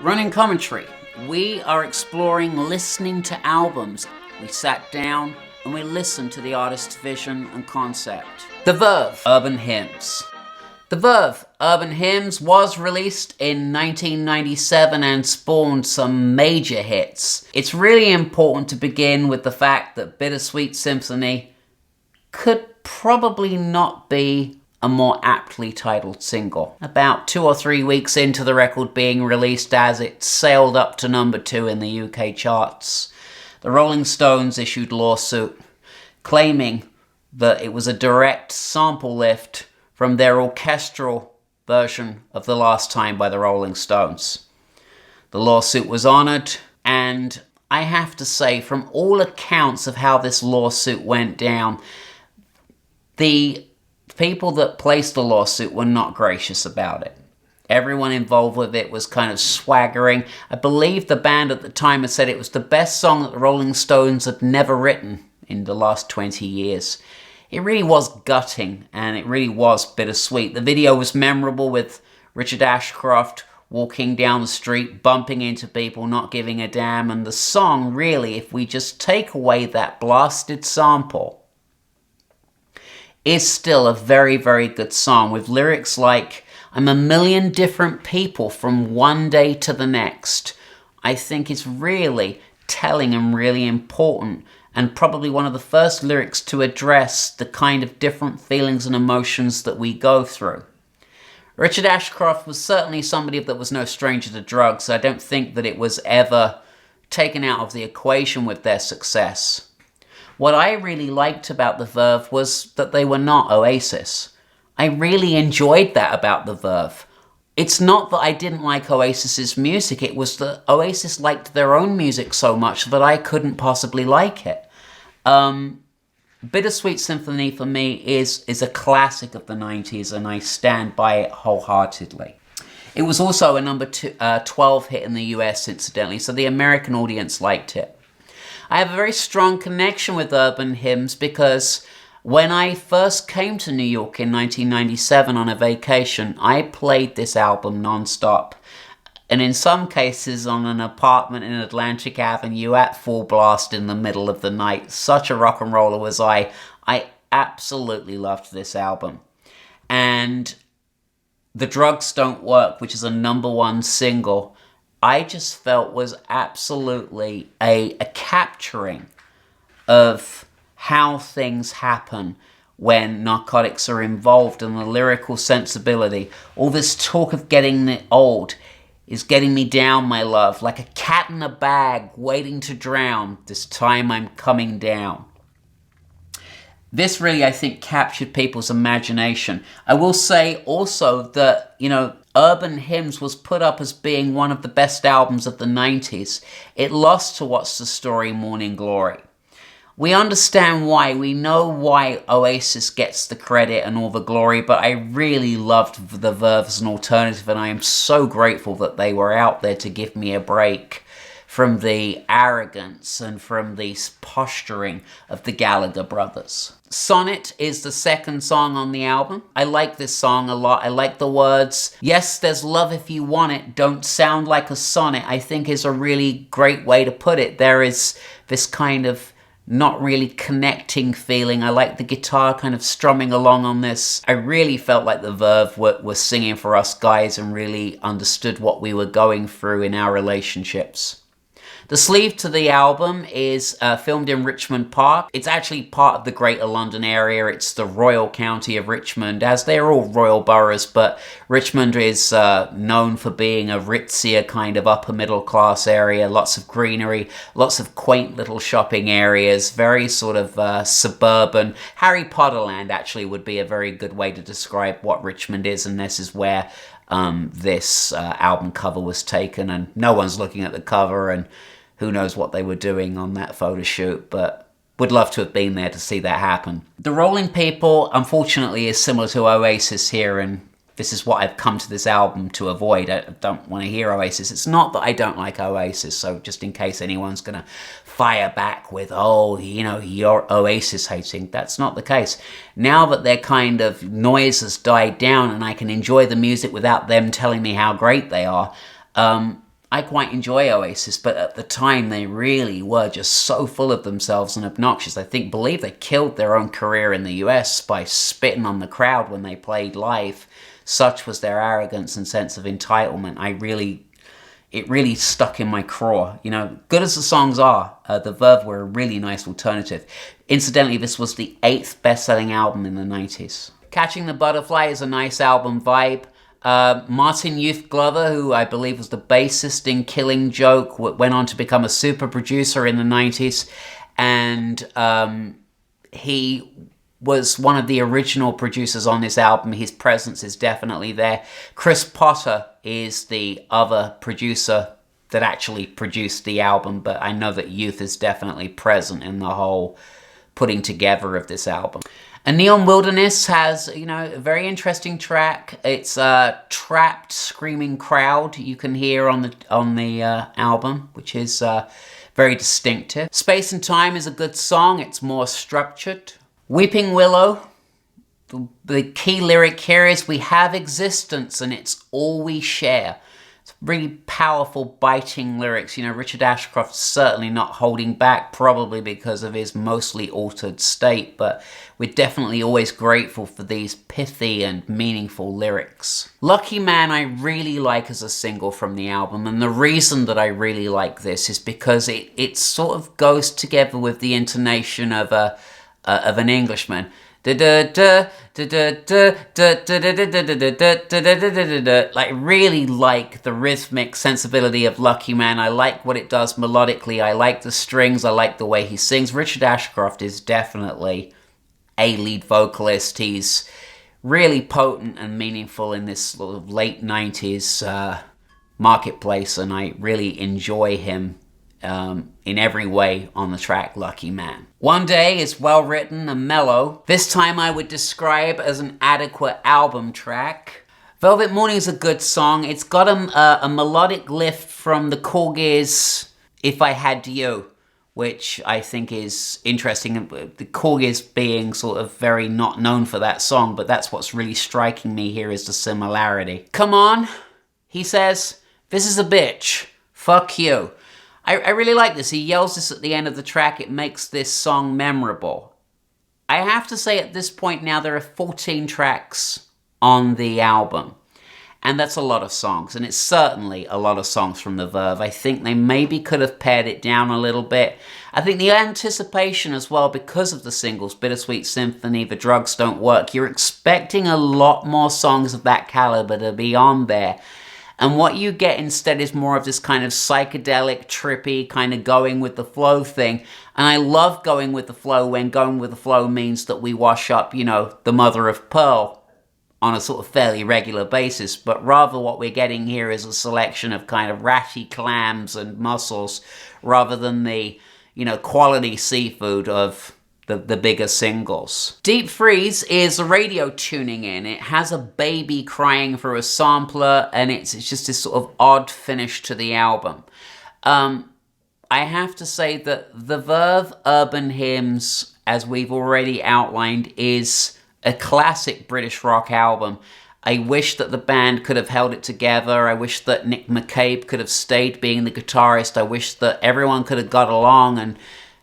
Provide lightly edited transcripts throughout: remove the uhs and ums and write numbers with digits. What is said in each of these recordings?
Running commentary. We are exploring listening to albums. We sat down and we listened to the artist's vision and concept. The Verve, Urban Hymns. The Verve, Urban Hymns was released in 1997 and spawned some major hits. It's really important to begin with the fact that Bittersweet Symphony could probably not be a more aptly titled single. About 2 or 3 weeks into the record being released, as it sailed up to number 2 in the UK charts, the Rolling Stones issued a lawsuit claiming that it was a direct sample lift from their orchestral version of The Last Time by the Rolling Stones. The lawsuit was honoured, and I have to say, from all accounts of how this lawsuit went down, the people that placed the lawsuit were not gracious about it. Everyone involved with it was kind of swaggering. I believe the band at the time had said it was the best song that the Rolling Stones had never written in the last 20 years. It really was gutting, and it really was bittersweet. The video was memorable, with Richard Ashcroft walking down the street, bumping into people, not giving a damn. And the song, really, if we just take away that blasted sample, is still a very, very good song, with lyrics like, "I'm a million different people from one day to the next." I think it's really telling and really important, and probably one of the first lyrics to address the kind of different feelings and emotions that we go through. Richard Ashcroft was certainly somebody that was no stranger to drugs. I don't think that it was ever taken out of the equation with their success. What I really liked about the Verve was that they were not Oasis. I really enjoyed that about the Verve. It's not that I didn't like Oasis's music, it was that Oasis liked their own music so much that I couldn't possibly like it. Bittersweet Symphony for me is a classic of the 90s, and I stand by it wholeheartedly. It was also a number 12 hit in the US, incidentally, so the American audience liked it. I have a very strong connection with Urban Hymns because when I first came to New York in 1997 on a vacation, I played this album non-stop. And in some cases on an apartment in Atlantic Avenue at full blast in the middle of the night. Such a rock and roller was I. I absolutely loved this album. And The Drugs Don't Work, which is a number 1 single, I just felt was absolutely a capturing of how things happen when narcotics are involved, and the lyrical sensibility. All this talk of getting old is getting me down, my love, like a cat in a bag waiting to drown. This time I'm coming down. This really, I think, captured people's imagination. I will say also that, Urban Hymns was put up as being one of the best albums of the 90s. It lost to What's the Story, Morning Glory. We understand why. We know why Oasis gets the credit and all the glory, but I really loved the Verve as an alternative, and I am so grateful that they were out there to give me a break from the arrogance and from the posturing of the Gallagher brothers. Sonnet is the second song on the album. I like this song a lot. I like the words. "Yes, there's love if you want it. Don't sound like a sonnet," I think is a really great way to put it. There is this kind of not really connecting feeling. I like the guitar kind of strumming along on this. I really felt like the Verve were singing for us guys and really understood what we were going through in our relationships. The sleeve to the album is filmed in Richmond Park. It's actually part of the Greater London area. It's the Royal County of Richmond, as they're all royal boroughs, but Richmond is known for being a ritzier kind of upper middle class area. Lots of greenery, lots of quaint little shopping areas, very sort of suburban. Harry Potter land actually would be a very good way to describe what Richmond is, and this is where this album cover was taken, and no one's looking at the cover, and who knows what they were doing on that photo shoot, but would love to have been there to see that happen. The Rolling People, unfortunately, is similar to Oasis here, and this is what I've come to this album to avoid. I don't want to hear Oasis. It's not that I don't like Oasis, so just in case anyone's going to fire back with, you're Oasis hating. That's not the case. Now that their kind of noise has died down and I can enjoy the music without them telling me how great they are, I quite enjoy Oasis, but at the time they really were just so full of themselves and obnoxious. I believe they killed their own career in the US by spitting on the crowd when they played live. Such was their arrogance and sense of entitlement. It really stuck in my craw. You know, good as the songs are, the Verve were a really nice alternative. Incidentally, this was the 8th best-selling album in the 90s. Catching the Butterfly is a nice album vibe. Martin Youth Glover, who I believe was the bassist in Killing Joke, went on to become a super producer in the 90s, and he was one of the original producers on this album. His presence is definitely there. Chris Potter is the other producer that actually produced the album, but I know that Youth is definitely present in the whole putting together of this album. A Neon Wilderness has, you know, a very interesting track. It's a trapped, screaming crowd you can hear on the album, which is very distinctive. Space and Time is a good song. It's more structured. Weeping Willow, the key lyric here is, we have existence and it's all we share. It's really powerful, biting lyrics. You know, Richard Ashcroft's certainly not holding back, probably because of his mostly altered state, but we're definitely always grateful for these pithy and meaningful lyrics. Lucky Man I really like as a single from the album, and the reason that I really like this is because it sort of goes together with the intonation of an Englishman. Like, really like the rhythmic sensibility of Lucky Man. I like what it does melodically. I like the strings. I like the way he sings. Richard Ashcroft is definitely a lead vocalist. He's really potent and meaningful in this sort of late 90s marketplace, and I really enjoy him in every way on the track Lucky Man. One Day is well written and mellow. This time I would describe as an adequate album track. Velvet Morning is a good song. It's got a melodic lift from the Corgis' If I Had You, which I think is interesting. The Corgis being sort of very not known for that song, but that's what's really striking me here is the similarity. Come on, he says, this is a bitch. Fuck you. I really like this. He yells this at the end of the track. It makes this song memorable. I have to say at this point now there are 14 tracks on the album. And that's a lot of songs. And it's certainly a lot of songs from the Verve. I think they maybe could have pared it down a little bit. I think the anticipation as well, because of the singles, Bittersweet Symphony, The Drugs Don't Work, you're expecting a lot more songs of that caliber to be on there. And what you get instead is more of this kind of psychedelic, trippy, kind of going with the flow thing. And I love going with the flow when going with the flow means that we wash up, you know, the mother of pearl on a sort of fairly regular basis. But rather what we're getting here is a selection of kind of ratty clams and mussels rather than the, you know, quality seafood of the bigger singles. Deep Freeze is a radio tuning in. It has a baby crying for a sampler, and it's just this sort of odd finish to the album. I have to say that the Verve Urban Hymns, as we've already outlined, is a classic British rock album. I wish that the band could have held it together. I wish that Nick McCabe could have stayed being the guitarist. I wish that everyone could have got along and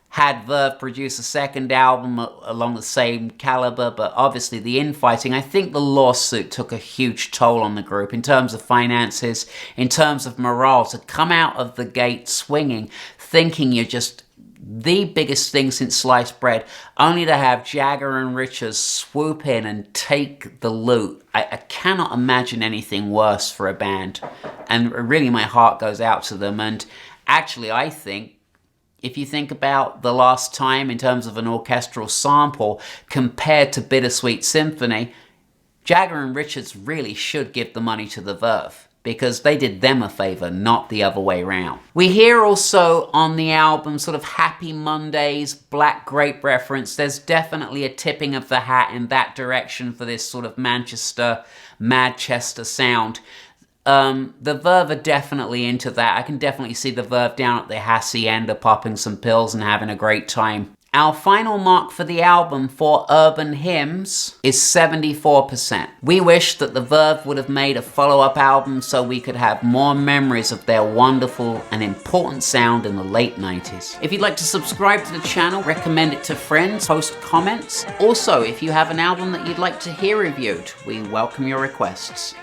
had Verve produce a second album along the same caliber, but obviously the infighting, I think the lawsuit took a huge toll on the group in terms of finances, in terms of morale, to come out of the gate swinging, thinking you're just the biggest thing since sliced bread, only to have Jagger and Richards swoop in and take the loot. I cannot imagine anything worse for a band, and really my heart goes out to them. And actually I think, if you think about The Last Time in terms of an orchestral sample compared to Bittersweet Symphony, Jagger and Richards really should give the money to the Verve, because they did them a favor, not the other way around. We hear also on the album sort of Happy Mondays, Black Grape reference. There's definitely a tipping of the hat in that direction for this sort of Manchester sound. The Verve are definitely into that. I can definitely see the Verve down at the Hacienda popping some pills and having a great time. Our final mark for the album for Urban Hymns is 74%. We wish that the Verve would have made a follow-up album so we could have more memories of their wonderful and important sound in the late 90s. If you'd like to subscribe to the channel, recommend it to friends, post comments. Also, if you have an album that you'd like to hear reviewed, we welcome your requests.